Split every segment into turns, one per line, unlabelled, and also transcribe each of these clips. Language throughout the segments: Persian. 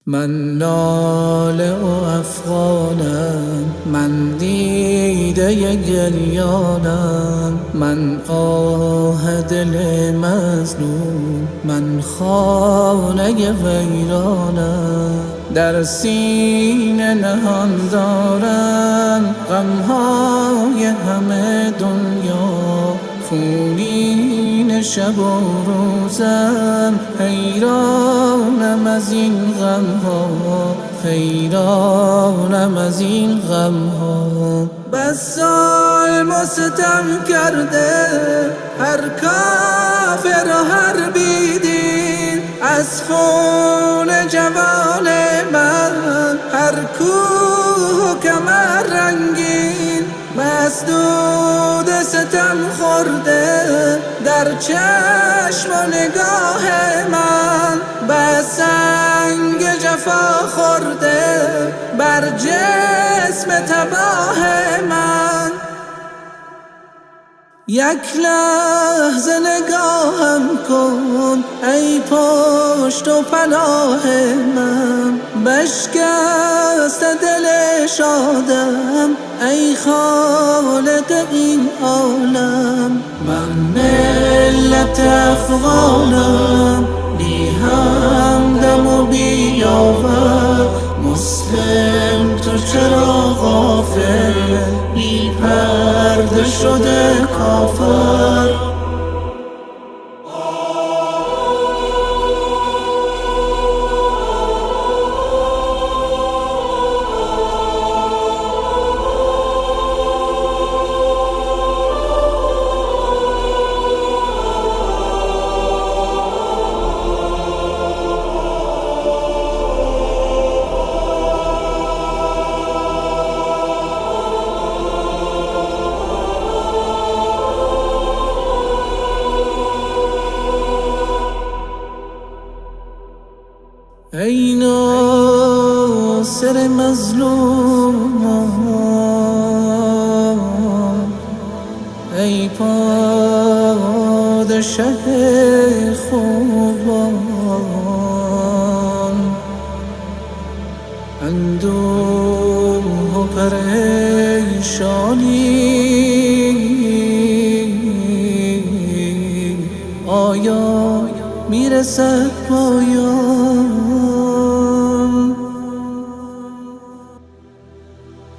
من ناله و افغانم، من دیده گریانم، من آه دل مظلوم، من خانه ویرانم. در سینه نهان دارم غمهای همه دنیا، خونین شب و روزم، حیرانم از این غمها، حیرانم از این غمها. بس ظلم و ستم کرده هر کافر و هر بیدین، از خون جوان من هر کوه و کمر رنگین. مسدود ستم خورده در چشم و نگاه من، بس سنگ جفا خورده بر جسم تباه من. یک لحظه نگاهم کن ای پشت و پناه من، بشکست دل شادم ای خالق این عالم. من ملت افغانم، بی همدم و بی یاور، مسلم تو چرا غافل، بی پرده شده کافر. ای ناصر مظلومان، ای پادشه خوبان، اندوه و پریشانی آیا میرسد پایان؟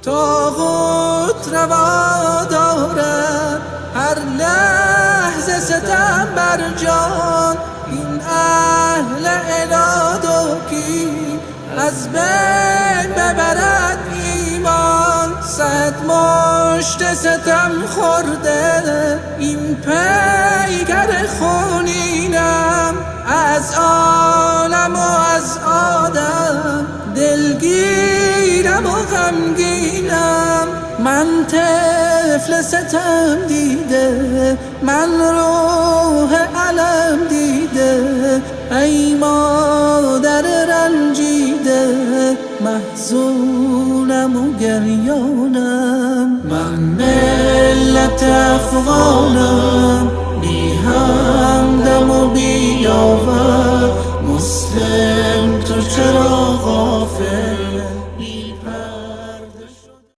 طاغوت روا دارد هر لحظه ستم بر جان، این اهل عناد و کین از بین ببرد ایمان. صد مشت ستم خورده این پیکر خونینم، از عالم و از آدم دلگیرم و غمگینم. من طفل ستم دیده، من روح علم دیده، ای مادر رنجیده، محزونم و گریانم. من ملت افغانم،